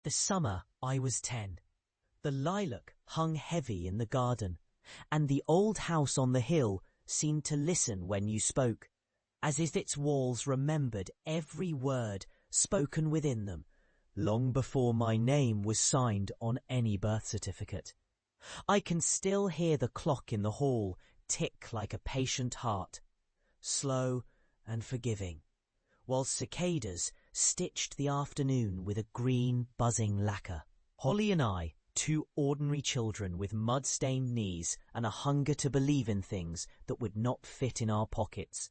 The summer I was 10. The lilac hung heavy in the garden, and the old house on the hill seemed to listen when you spoke, as if its walls remembered every word spoken within them, long before my name was signed on any birth certificate. I can still hear the clock in the hall tick like a patient heart, slow and forgiving, while cicadas stitched the afternoon with a green, buzzing lacquer. Holly and I, two ordinary children with mud-stained knees and a hunger to believe in things that would not fit in our pockets,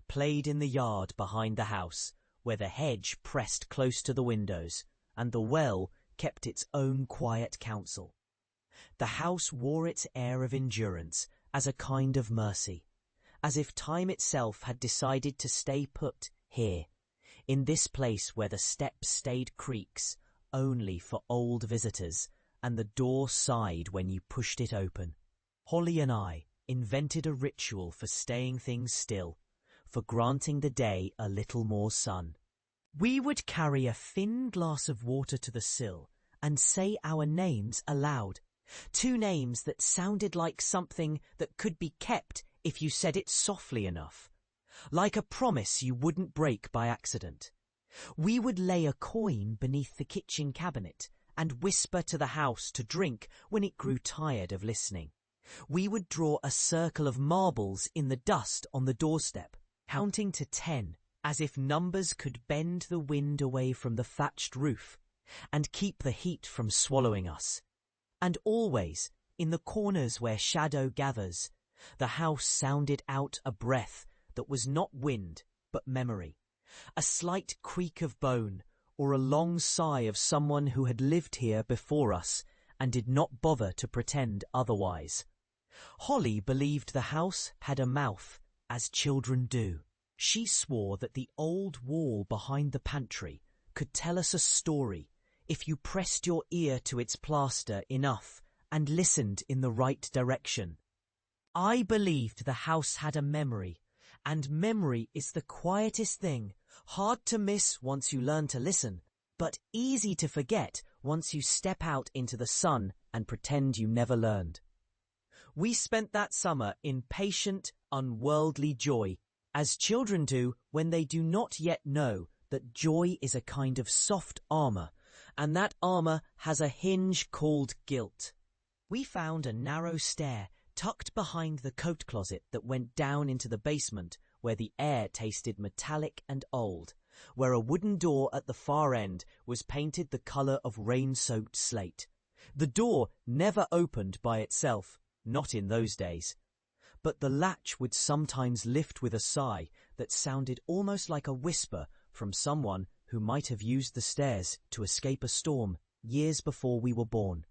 played in the yard behind the house, where the hedge pressed close to the windows and the well kept its own quiet counsel. The house wore its air of endurance as a kind of mercy, as if time itself had decided to stay put here, in this place where the steps stayed creaks only for old visitors and the door sighed when you pushed it open. Holly and I invented a ritual for staying things still, for granting the day a little more sun. We would carry a thin glass of water to the sill and say our names aloud, two names that sounded like something that could be kept if you said it softly enough, like a promise you wouldn't break by accident. We would lay a coin beneath the kitchen cabinet and whisper to the house to drink when it grew tired of listening. We would draw a circle of marbles in the dust on the doorstep, counting to 10, as if numbers could bend the wind away from the thatched roof and keep the heat from swallowing us. And always, in the corners where shadow gathers, the house sounded out a breath that was not wind but memory, a slight creak of bone or a long sigh of someone who had lived here before us and did not bother to pretend otherwise. Holly believed the house had a mouth, as children do. She swore that the old wall behind the pantry could tell us a story if you pressed your ear to its plaster enough and listened in the right direction. I believed the house had a memory, and memory is the quietest thing, hard to miss once you learn to listen, but easy to forget once you step out into the sun and pretend you never learned. We spent that summer in patient, unworldly joy, as children do when they do not yet know that joy is a kind of soft armor, and that armor has a hinge called guilt. We found a narrow stair tucked behind the coat closet that went down into the basement where the air tasted metallic and old, where a wooden door at the far end was painted the color of rain-soaked slate. The door never opened by itself, not in those days, but the latch would sometimes lift with a sigh that sounded almost like a whisper from someone who might have used the stairs to escape a storm years before we were born.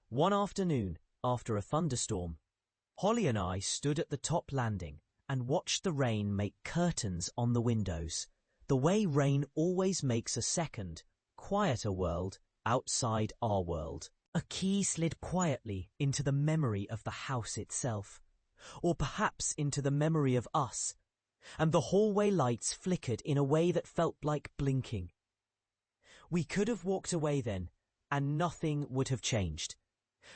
One afternoon, after a thunderstorm, Holly and I stood at the top landing and watched the rain make curtains on the windows, the way rain always makes a second, quieter world outside our world. A key slid quietly into the memory of the house itself, or perhaps into the memory of us, and the hallway lights flickered in a way that felt like blinking. We could have walked away then, and nothing would have changed.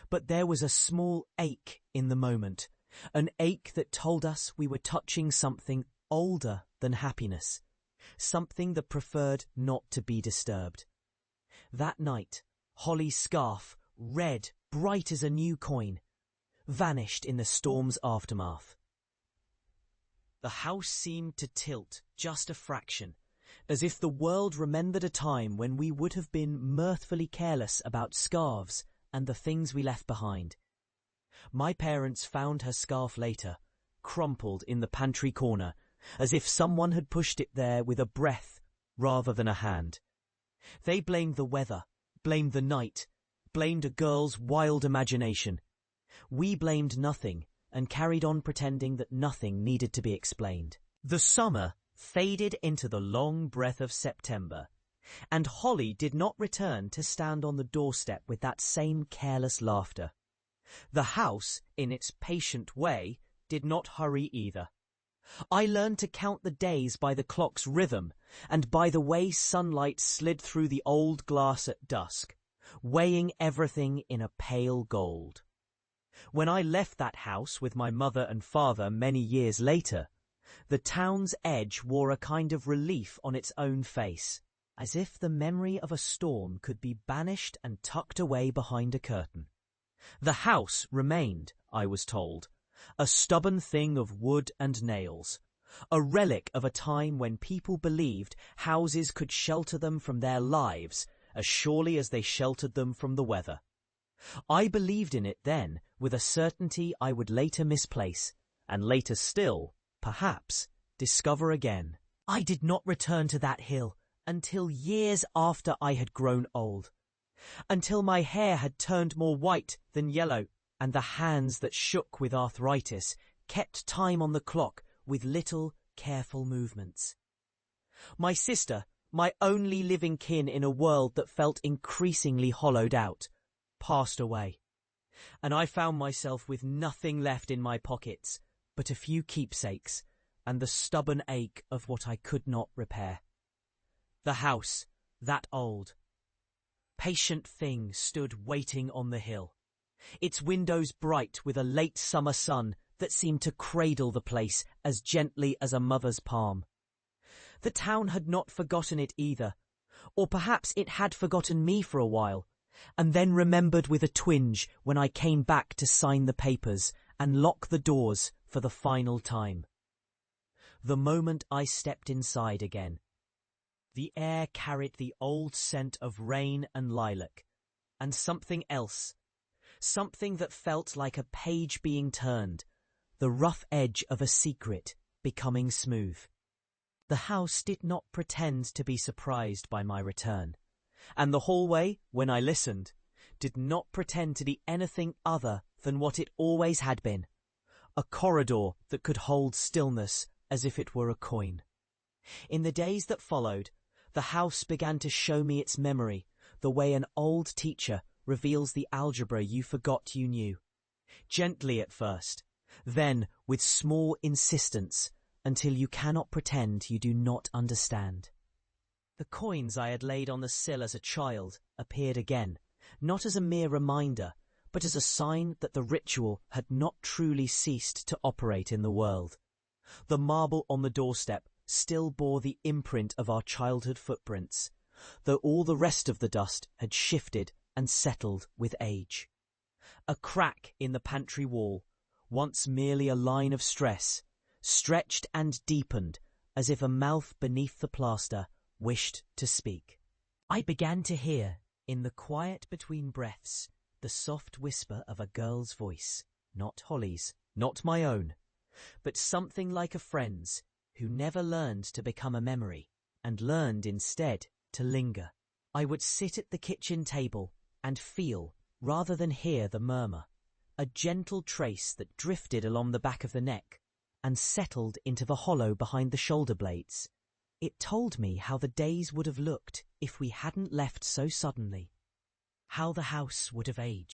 But there was a small ache in the moment, an ache that told us we were touching something older than happiness, something that preferred not to be disturbed. That night, Holly's scarf, red, bright as a new coin, vanished in the storm's aftermath. The house seemed to tilt just a fraction, as if the world remembered a time when we would have been mirthfully careless about scarves and the things we left behind. My parents found her scarf later, crumpled in the pantry corner, as if someone had pushed it there with a breath rather than a hand. They blamed the weather, blamed the night, blamed a girl's wild imagination. We blamed nothing and carried on pretending that nothing needed to be explained. The summer faded into the long breath of September, and Holly did not return to stand on the doorstep with that same careless laughter. The house, in its patient way, did not hurry either. I learned to count the days by the clock's rhythm and by the way sunlight slid through the old glass at dusk, weighing everything in a pale gold. When I left that house with my mother and father many years later, the town's edge wore a kind of relief on its own face, as if the memory of a storm could be banished and tucked away behind a curtain. The house remained, I was told, a stubborn thing of wood and nails, a relic of a time when people believed houses could shelter them from their lives as surely as they sheltered them from the weather. I believed in it then with a certainty I would later misplace, and later still, perhaps, discover again. I did not return to that hill until years after I had grown old, until my hair had turned more white than yellow, and the hands that shook with arthritis kept time on the clock with little, careful movements. My sister, my only living kin in a world that felt increasingly hollowed out, passed away, and I found myself with nothing left in my pockets but a few keepsakes and the stubborn ache of what I could not repair. The house, that old, patient thing, stood waiting on the hill, its windows bright with a late summer sun that seemed to cradle the place as gently as a mother's palm. The town had not forgotten it either, or perhaps it had forgotten me for a while, and then remembered with a twinge when I came back to sign the papers and lock the doors for the final time. The moment I stepped inside again, the air carried the old scent of rain and lilac, and something else, something that felt like a page being turned, the rough edge of a secret becoming smooth. The house did not pretend to be surprised by my return, and the hallway, when I listened, did not pretend to be anything other than what it always had been, a corridor that could hold stillness as if it were a coin. In the days that followed, the house began to show me its memory, the way an old teacher reveals the algebra you forgot you knew. Gently at first, then with small insistence, until you cannot pretend you do not understand. The coins I had laid on the sill as a child appeared again, not as a mere reminder, but as a sign that the ritual had not truly ceased to operate in the world. The marble on the doorstep still bore the imprint of our childhood footprints, though all the rest of the dust had shifted and settled with age. A crack in the pantry wall, once merely a line of stress, stretched and deepened as if a mouth beneath the plaster wished to speak. I began to hear, in the quiet between breaths, the soft whisper of a girl's voice, not Holly's, not my own, but something like a friend's, who never learned to become a memory, and learned instead to linger. I would sit at the kitchen table and feel, rather than hear, the murmur, a gentle trace that drifted along the back of the neck and settled into the hollow behind the shoulder blades. It told me how the days would have looked if we hadn't left so suddenly, how the house would have aged.